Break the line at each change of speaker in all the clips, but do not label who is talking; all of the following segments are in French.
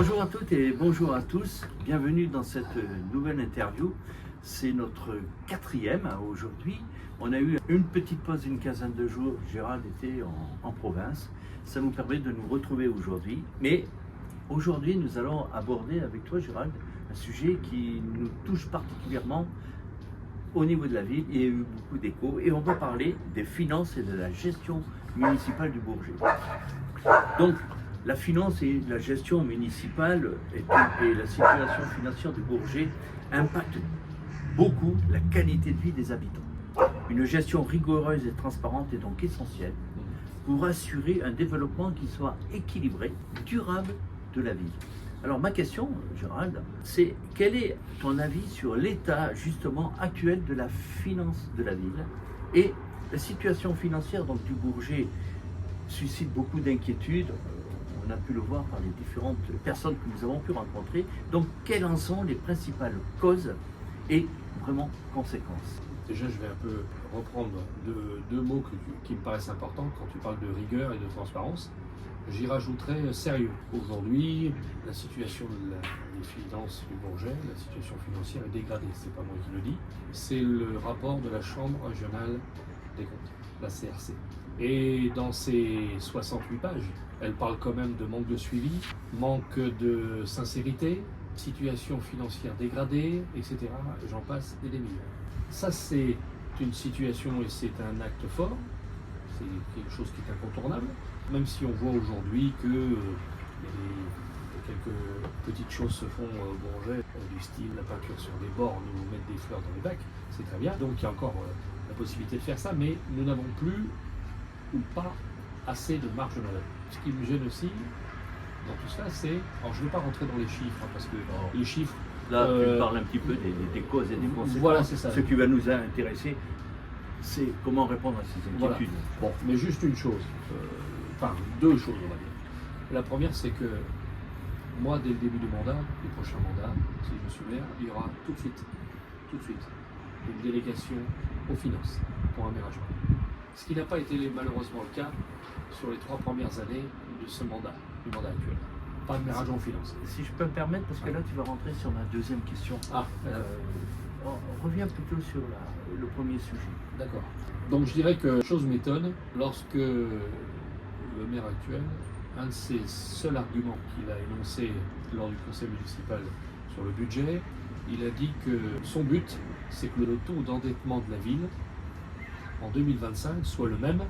Bonjour à toutes et bonjour à tous. Bienvenue dans cette nouvelle interview. C'est notre quatrième aujourd'hui. On a eu une petite pause d'une quinzaine de jours. Gérald était en province. Ça nous permet de nous retrouver aujourd'hui. Mais aujourd'hui, nous allons aborder avec toi, Gérald, un sujet qui nous touche particulièrement au niveau de la ville. Il y a eu beaucoup d'échos et on va parler des finances et de la gestion municipale du Bourget. Donc, la finance et la gestion municipale et la situation financière du Bourget impactent beaucoup la qualité de vie des habitants. Une gestion rigoureuse et transparente est donc essentielle pour assurer un développement qui soit équilibré, durable de la ville. Alors ma question, Gérald, c'est quel est ton avis sur l'état justement actuel de la finance de la ville et la situation financière donc, du Bourget suscite beaucoup d'inquiétudes. On a pu le voir par les différentes personnes que nous avons pu rencontrer. Donc, quelles en sont les principales causes et vraiment conséquences?
Déjà, je vais un peu reprendre deux mots qui me paraissent importants quand tu parles de rigueur et de transparence. J'y rajouterai sérieux. Aujourd'hui, la situation des finances du Bourget, la situation financière est dégradée. C'est pas moi qui le dis. C'est le rapport de la Chambre régionale des comptes, la CRC. Et dans ces 68 pages, elle parle quand même de manque de suivi, manque de sincérité, situation financière dégradée, etc. J'en passe et des millions. Ça, c'est une situation et c'est un acte fort. C'est quelque chose qui est incontournable. Même si on voit aujourd'hui que quelques petites choses se font au Bourget, du style la peinture sur des bornes ou mettre des fleurs dans les bacs, c'est très bien. Donc il y a encore la possibilité de faire ça, mais nous n'avons plus ou pas assez de marge de manœuvre. Ce qui me gêne aussi dans tout cela, c'est... Alors je ne vais pas rentrer dans les chiffres, parce que les chiffres...
Là, tu parles un petit peu des causes et des conséquences.
Voilà, c'est ça.
Ce qui va nous intéresser, c'est comment répondre à ces inquiétudes.
Voilà. Bon, mais juste une chose, enfin deux choses, on va dire. La première, c'est que moi, dès le début du mandat, les prochains mandats, si je suis maire, il y aura tout de suite, une délégation aux finances pour un maire adjoint. Ce qui n'a pas été malheureusement le cas sur les 3 premières années de ce mandat, du mandat actuel. Pas de maire adjoint aux finances.
Si je peux me permettre, parce que là tu vas rentrer sur ma deuxième question. On revient plutôt sur le premier sujet.
D'accord. Donc je dirais que chose m'étonne lorsque le maire actuel, un de ses seuls arguments qu'il a énoncé lors du conseil municipal sur le budget, il a dit que son but, c'est que le taux d'endettement de la ville en 2025 soit le même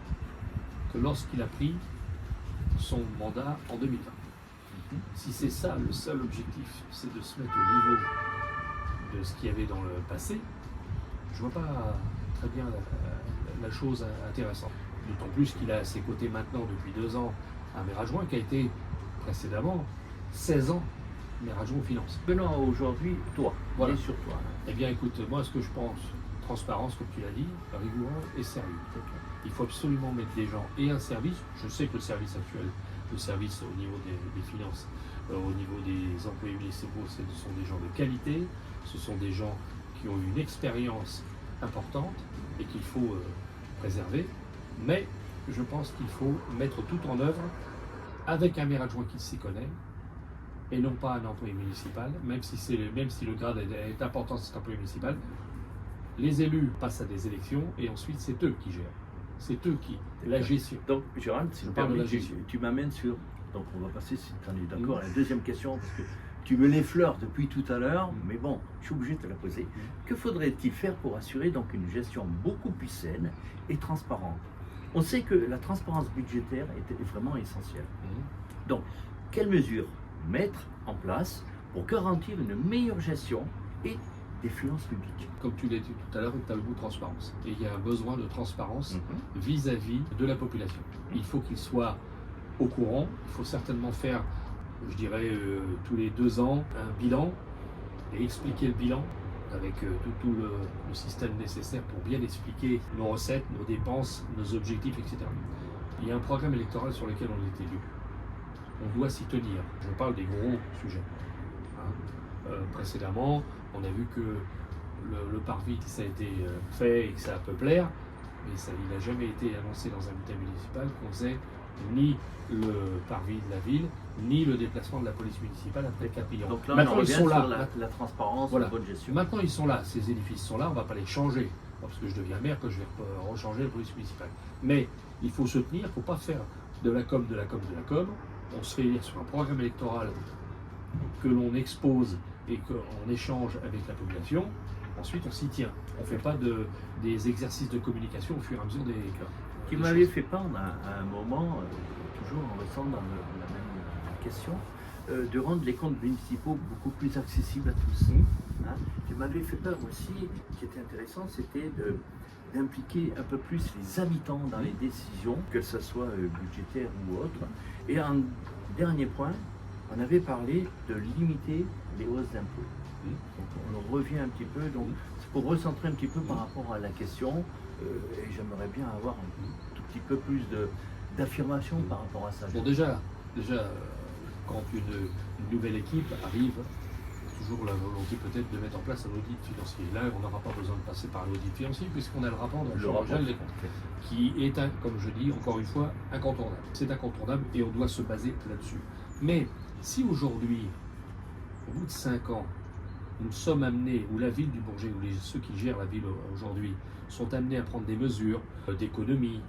que lorsqu'il a pris son mandat en 2020. Si c'est ça le seul objectif, c'est de se mettre au niveau de ce qu'il y avait dans le passé, je ne vois pas très bien la chose intéressante. D'autant plus qu'il a à ses côtés maintenant depuis 2 ans un maire adjoint qui a été précédemment 16 ans maire adjoint aux finances.
Venons aujourd'hui, toi,
voilà.
Sur toi.
Eh bien écoute, moi ce que je pense, transparence comme tu l'as dit, rigoureux et sérieux. Il faut absolument mettre des gens et un service. Je sais que le service actuel, le service au niveau des finances, au niveau des employés municipaux, ce sont des gens de qualité, ce sont des gens qui ont une expérience importante et qu'il faut préserver. Mais je pense qu'il faut mettre tout en œuvre avec un maire adjoint qui s'y connaît et non pas un employé municipal, même si le grade est important de cet employé municipal. Les élus passent à des élections et ensuite c'est eux qui gèrent. C'est eux qui... La gestion.
Donc, Gérald, si
je parle de la gestion.
Tu m'amènes sur... Donc, on va passer, si tu en es d'accord, à la deuxième question, parce que tu me l'effleures depuis tout à l'heure, mais bon, je suis obligé de te la poser. Que faudrait-il faire pour assurer donc une gestion beaucoup plus saine et transparente? On sait que la transparence budgétaire est vraiment essentielle. Donc, quelles mesures mettre en place pour garantir une meilleure gestion et des finances publiques?
Comme tu l'as dit tout à l'heure, tu as le mot transparence. Et il y a un besoin de transparence vis-à-vis de la population. Il faut qu'ils soient au courant. Il faut certainement faire, je dirais, tous les 2 ans, un bilan et expliquer le bilan avec tout le système nécessaire pour bien expliquer nos recettes, nos dépenses, nos objectifs, etc. Il y a un programme électoral sur lequel on est élu. On doit s'y tenir. Je parle des gros sujets. Précédemment, on a vu que le parvis, ça a été fait et que ça peut plaire, mais il n'a jamais été annoncé dans un bulletin municipal qu'on faisait ni le parvis de la ville, ni le déplacement de la police municipale après Capillon.
Donc là,
Maintenant,
on revient
ils sont
sur
là.
la transparence,
Voilà.
la bonne gestion.
Maintenant, ils sont là. Ces édifices sont là. On ne va pas les changer. Pas parce que je deviens maire que je vais rechanger la police municipale. Mais il faut se tenir. Il ne faut pas faire de la com, de la com, de la com. On se fait élire sur un programme électoral que l'on expose et qu'on échange avec la population. Ensuite, on s'y tient. On ne fait pas des exercices de communication au fur et à mesure des
Qui m'avait fait peur à un moment, toujours en restant dans la même question, de rendre les comptes municipaux beaucoup plus accessibles à tous. Hein. Ce qui m'avait fait peur aussi, qui était intéressant, c'était d'impliquer un peu plus les habitants dans les décisions, que ce soit budgétaire ou autre. Et en dernier point, on avait parlé de limiter les hausses d'impôts. Donc on revient un petit peu, donc c'est pour recentrer un petit peu par rapport à la question, et j'aimerais bien avoir un tout petit peu plus d'affirmation par rapport à ça.
Bon, déjà quand une nouvelle équipe arrive, toujours la volonté peut-être de mettre en place un audit financier. Là, on n'aura pas besoin de passer par l'audit financier puisqu'on a le rapport de la générale des comptes, qui est, comme je dis encore une fois, incontournable. C'est incontournable et on doit se baser là-dessus. Mais si aujourd'hui, au bout de 5 ans, nous sommes amenés, ou la ville du Bourget, ou ceux qui gèrent la ville aujourd'hui, sont amenés à prendre des mesures d'économie,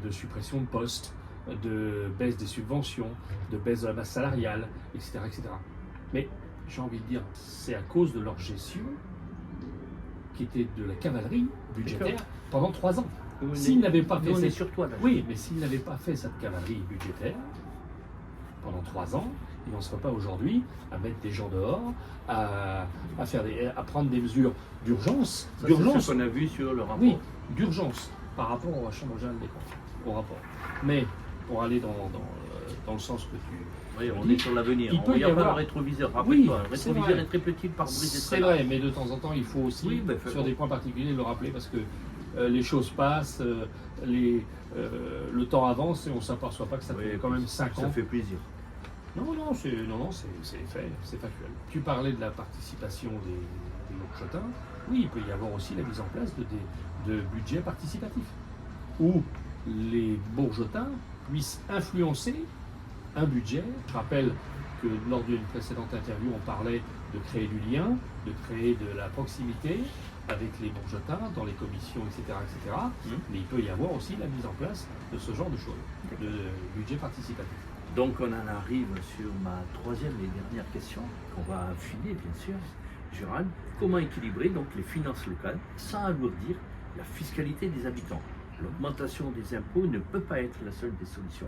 de suppression de postes, de baisse des subventions, de baisse de la masse salariale, etc. etc. Mais j'ai envie de dire, c'est à cause de leur gestion, qui était de la cavalerie budgétaire, pendant 3 ans. S'ils n'avaient pas fait
cette... sur toi,
oui, mais s'ils n'avaient pas fait cette cavalerie budgétaire pendant 3 ans, ils n'en seraient pas aujourd'hui à mettre des gens dehors, à prendre des mesures d'urgence.
C'est ce qu'on a vu sur le rapport.
Oui, d'urgence par rapport à la Chambre générale des comptes, au rapport. Mais pour aller dans le sens que tu...
Oui, on est sur l'avenir.
Il peut y
avoir
avoir
le rétroviseur.
Oui,
le rétroviseur est très petit par brise.
C'est vrai, mais de temps en temps, il faut aussi, sur des points particuliers, le rappeler parce que les choses passent, le temps avance et on ne s'aperçoit pas que ça fait quand même 5 ans.
Ça fait plaisir.
Non, c'est fait, c'est factuel. Tu parlais de la participation des Bourgetins. Oui, il peut y avoir aussi la mise en place de budgets participatifs, où les Bourgetins puissent influencer un budget. Je rappelle que lors d'une précédente interview, on parlait de créer du lien, de créer de la proximité avec les Bourgetins dans les commissions, etc. etc. Mais il peut y avoir aussi la mise en place de ce genre de choses, de budget participatif.
Donc on en arrive sur ma troisième et dernière question, qu'on va affiner bien sûr. Gérald, comment équilibrer donc les finances locales sans alourdir la fiscalité des habitants? L'augmentation des impôts ne peut pas être la seule des solutions.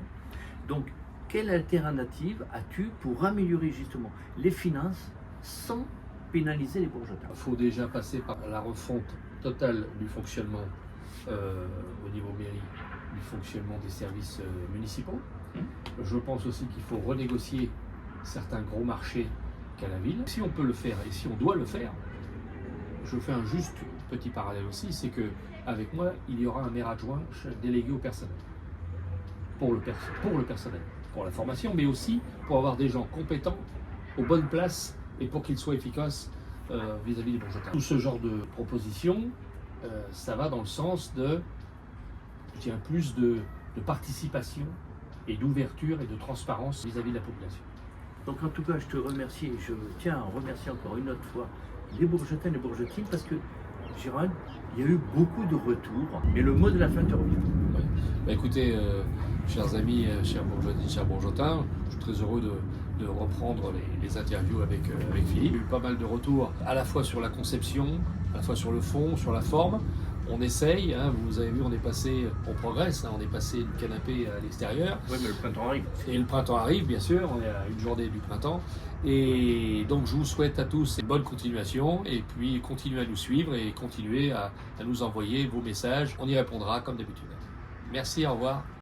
Donc, quelle alternative as-tu pour améliorer justement les finances sans pénaliser les Bourgetins?
Il faut déjà passer par la refonte totale du fonctionnement au niveau mairie, du fonctionnement des services municipaux. Je pense aussi qu'il faut renégocier certains gros marchés qu'a la ville. Si on peut le faire et si on doit le faire, je fais un juste petit parallèle aussi, c'est que avec moi, il y aura un maire adjoint délégué au personnel. Pour le personnel, pour la formation, mais aussi pour avoir des gens compétents aux bonnes places et pour qu'ils soient efficaces vis-à-vis des Bourgetins. Tout ce genre de propositions, ça va dans le sens de, je dirais, plus de participation et d'ouverture et de transparence vis-à-vis de la population.
Donc en tout cas, je te remercie et je tiens à remercier encore une autre fois les Bourgetins et les Bourgetines parce que, Gérald, il y a eu beaucoup de retours et le mot de la fin te revient.
Oui. Bah écoutez, chers amis, chers Bourgetines, chers Bourgetins, je suis très heureux de reprendre les interviews avec Philippe. Il y a eu pas mal de retours à la fois sur la conception, à la fois sur le fond, sur la forme. On essaye, hein, vous avez vu, on progresse, hein, on est passé du canapé à l'extérieur.
Oui, mais le printemps arrive.
Et le printemps arrive, bien sûr, on est à une journée du printemps. Et donc je vous souhaite à tous une bonne continuation et puis continuez à nous suivre et continuez à nous envoyer vos messages. On y répondra comme d'habitude. Merci, au revoir.